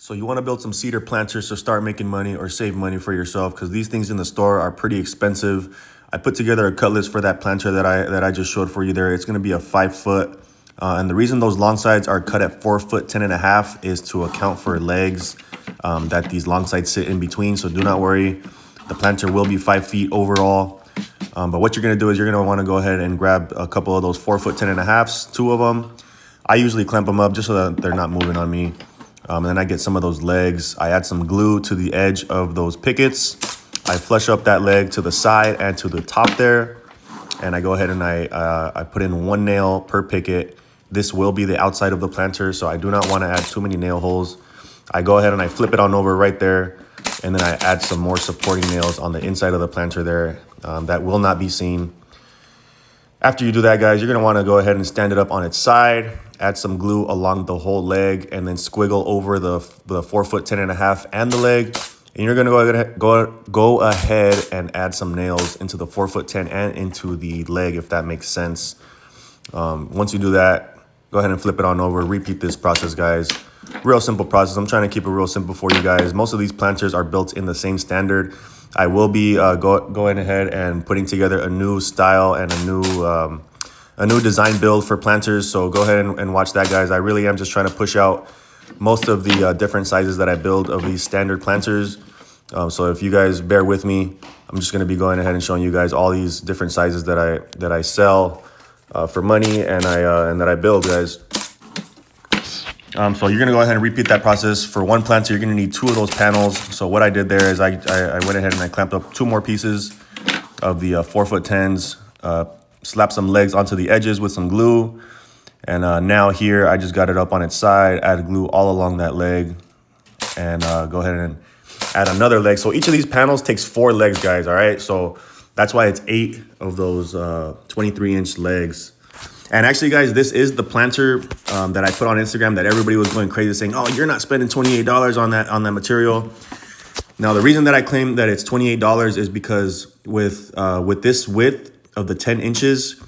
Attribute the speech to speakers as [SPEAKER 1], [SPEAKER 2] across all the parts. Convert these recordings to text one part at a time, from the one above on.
[SPEAKER 1] So you want to build some cedar planters to start making money or save money for yourself, because these things in the store are pretty expensive. I put together a cut list for that planter that I just showed for you there. It's going to be a 5 foot. And the reason those long sides are cut at 4 foot 10.5 is to account for legs that these long sides sit in between. So do not worry. The planter will be 5 feet overall. But what you're going to do is you're going to want to go ahead and grab a couple of those 4 foot 10.5s, 2 of them. I usually clamp them up just so that they're not moving on me. And then I get some of those legs. I add some glue to the edge of those pickets. I flush up that leg to the side and to the top there. And I go ahead and I put in 1 nail per picket. This will be the outside of the planter, so I do not want to add too many nail holes. I go ahead and I flip it on over right there. And then I add some more supporting nails on the inside of the planter there that will not be seen. After you do that, guys, you're going to want to go ahead and stand it up on its side, add some glue along the whole leg, and then squiggle over the 4 foot 10.5 and the leg. And you're going to go ahead and add some nails into the 4 foot 10 and into the leg, if that makes sense. Once you do that, go ahead and flip it on over. Repeat this process, guys. Real simple process. I'm trying to keep it real simple for you guys. Most of these planters are built in the same standard. I will be going ahead and putting together a new style and a new design build for planters. So go ahead and watch that, guys. I really am just trying to push out most of the different sizes that I build of these standard planters. So if you guys bear with me, I'm just going to be going ahead and showing you guys all these different sizes that I sell for money and that I build, guys. So you're going to go ahead and repeat that process. For one planter, you're going to need 2 of those panels. So what I did there is I went ahead and I clamped up 2 more pieces of the 4 foot 10s, slapped some legs onto the edges with some glue. And now here, I just got it up on its side, added glue all along that leg, and go ahead and add another leg. So each of these panels takes 4 legs, guys, all right? So that's why it's 8 of those 23-inch legs. And actually, guys, this is the planter that I put on Instagram that everybody was going crazy saying, oh, you're not spending $28 on that material. Now, the reason that I claim that it's $28 is because with this width of the 10 inches,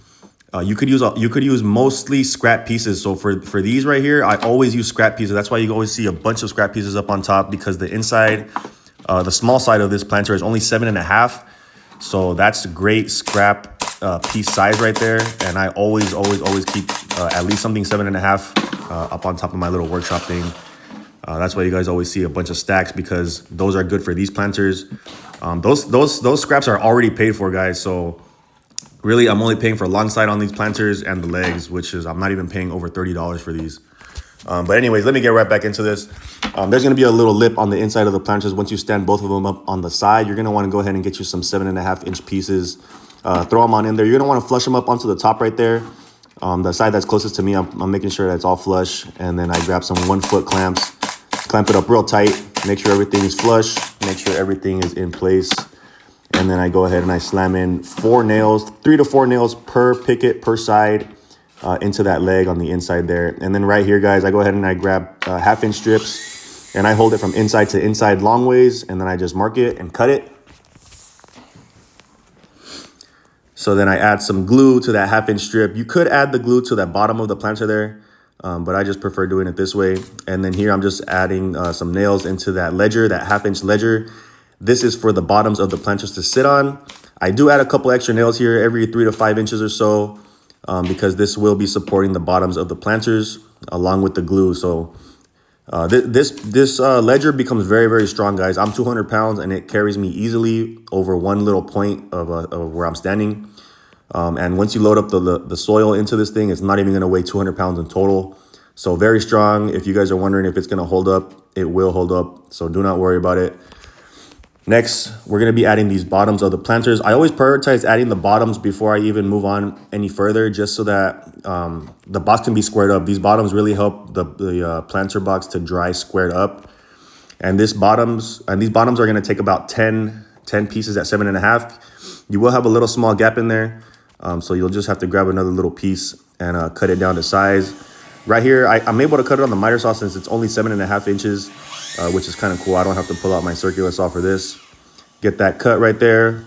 [SPEAKER 1] you could use mostly scrap pieces. So for these right here, I always use scrap pieces. That's why you always see a bunch of scrap pieces up on top, because the inside, the small side of this planter is only 7.5. So that's a great scrap piece size right there. And I always keep at least something 7.5 up on top of my little workshop thing. That's why you guys always see a bunch of stacks, because those are good for these planters. Those scraps are already paid for, guys. So really, I'm only paying for long side on these planters and the legs, which is I'm not even paying over $30 for these. But anyways, let me get right back into this. There's going to be a little lip on the inside of the planters. Once you stand both of them up on the side, you're going to want to go ahead and get you some 7.5-inch pieces. Throw them on in there. You're going to want to flush them up onto the top right there. The side that's closest to me, I'm making sure that's all flush. And then I grab some 1 foot clamps, clamp it up real tight, make sure everything is flush, make sure everything is in place. And then I go ahead and I slam in 4 nails, 3 to 4 nails per picket per side into that leg on the inside there. And then right here, guys, I go ahead and I grab 1/2-inch strips and I hold it from inside to inside long ways. And then I just mark it and cut it. So then I add some glue to that 1/2-inch strip. You could add the glue to that bottom of the planter there, but I just prefer doing it this way. And then here I'm just adding some nails into that ledger, that 1/2-inch ledger. This is for the bottoms of the planters to sit on. I do add a couple extra nails here every 3 to 5 inches or so, because this will be supporting the bottoms of the planters along with the glue. So this ledger becomes very, very strong, guys. I'm 200 pounds and it carries me easily over one little point of where I'm standing. And once you load up the soil into this thing, it's not even going to weigh 200 pounds in total. So very strong. If you guys are wondering if it's going to hold up, it will hold up. So do not worry about it. Next, we're going to be adding these bottoms of the planters. I always prioritize adding the bottoms before I even move on any further, just so that the box can be squared up. These bottoms really help the planter box to dry squared up. And these bottoms are going to take about 10 pieces at 7.5. You will have a little small gap in there. So you'll just have to grab another little piece and cut it down to size. Right here, I'm able to cut it on the miter saw since it's only 7.5 inches, which is kind of cool. I don't have to pull out my circular saw for this. Get that cut right there,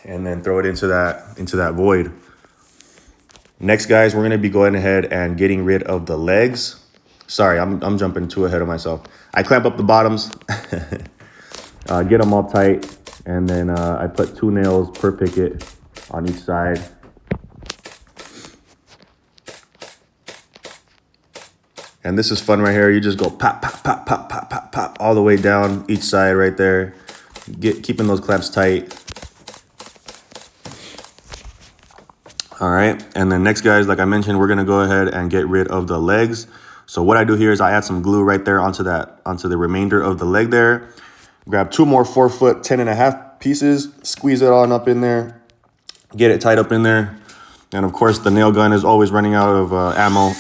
[SPEAKER 1] and then throw it into that void. Next, guys, we're going to be going ahead and getting rid of the legs. Sorry, I'm jumping too ahead of myself. I clamp up the bottoms, get them all tight, and then I put 2 nails per picket on each side. And this is fun right here. You just go pop, pop, pop, pop, pop, pop, pop, all the way down each side right there. Keeping those clamps tight. All right, and then next, guys, like I mentioned, we're gonna go ahead and get rid of the legs. So what I do here is I add some glue right there onto the remainder of the leg there. Grab 2 more 4-foot 10.5 pieces, squeeze it on up in there, get it tight up in there. And of course, the nail gun is always running out of ammo.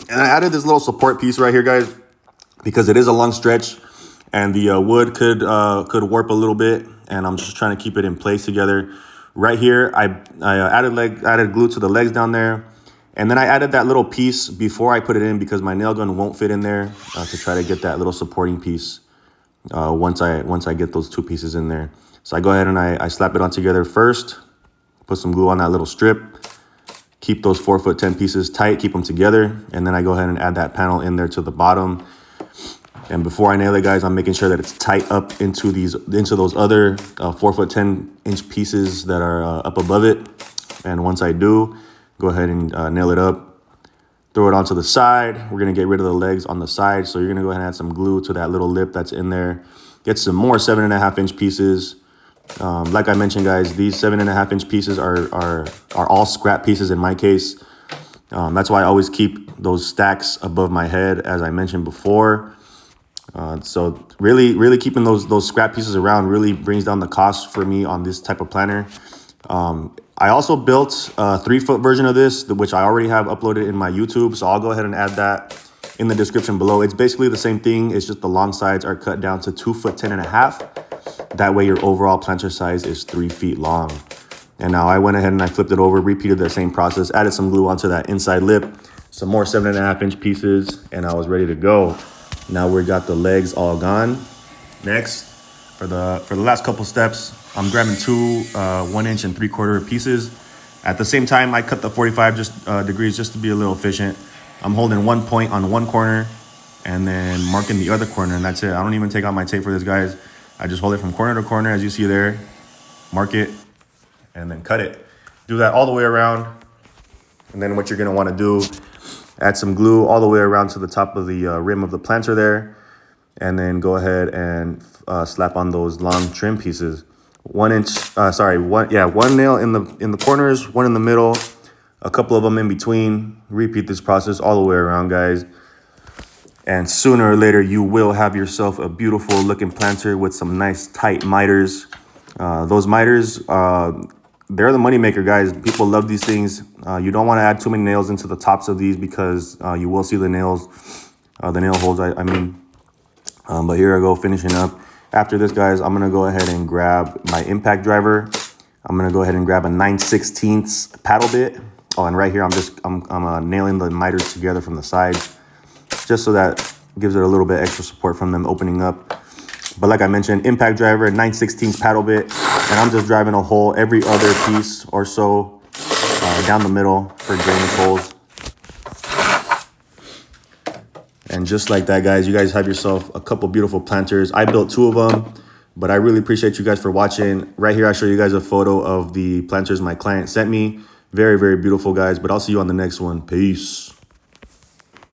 [SPEAKER 1] And I added this little support piece right here, guys, because it is a long stretch and the wood could warp a little bit, and I'm just trying to keep it in place together. Right here, I added glue to the legs down there, and then I added that little piece before I put it in because my nail gun won't fit in there, to try to get that little supporting piece once I get those 2 pieces in there. So I go ahead and I slap it on together first, put some glue on that little strip, keep those 4-foot 10 pieces tight, keep them together, and then I go ahead and add that panel in there to the bottom. And before I nail it, guys, I'm making sure that it's tight up into those other 4-foot 10-inch pieces that are up above it. And once I do, go ahead and nail it up. Throw it onto the side. We're gonna get rid of the legs on the side. So you're gonna go ahead and add some glue to that little lip that's in there. Get some more 7.5-inch pieces. Like I mentioned, guys, these 7.5-inch pieces are all scrap pieces in my case. That's why I always keep those stacks above my head, as I mentioned before. So really keeping those scrap pieces around really brings down the cost for me on this type of planter. I also built a 3-foot version of this, which I already have uploaded in my YouTube. So I'll go ahead and add that in the description below. It's basically the same thing. It's just the long sides are cut down to 2-foot 10.5. That way your overall planter size is 3 feet long. And now I went ahead and I flipped it over, repeated the same process, added some glue onto that inside lip, some more 7.5-inch pieces, and I was ready to go. Now we got the legs all gone. Next, for the last couple steps, I'm grabbing 2 1-inch and 3/4 pieces. At the same time, I cut the 45 degrees just to be a little efficient. I'm holding 1 point on one corner and then marking the other corner, and that's it. I don't even take out my tape for this, guys. I just hold it from corner to corner, as you see there, mark it, and then cut it. Do that all the way around. And then what you're gonna wanna do, add some glue all the way around to the top of the rim of the planter there, and then go ahead and slap on those long trim pieces. 1 nail in the corners, 1 in the middle, a couple of them in between. Repeat this process all the way around, guys. And sooner or later, you will have yourself a beautiful looking planter with some nice tight miters. Those miters, they're the money maker, guys. People love these things. You don't want to add too many nails into the tops of these because you will see the nails, the nail holes, I mean. But here I go, finishing up. After this, guys, I'm going to go ahead and grab my impact driver. I'm going to go ahead and grab a 9/16 paddle bit. Oh, and right here, I'm nailing the miters together from the side, just so that gives it a little bit extra support from them opening up. But like I mentioned, impact driver, 9/16 paddle bit, and I'm just driving a hole every other piece or so down the middle for drainage holes. And just like that, guys, you guys have yourself a couple beautiful planters. I built 2 of them, but I really appreciate you guys for watching. Right here, I show you guys a photo of the planters my client sent me. Very, very beautiful, guys, but I'll see you on the next one. Peace.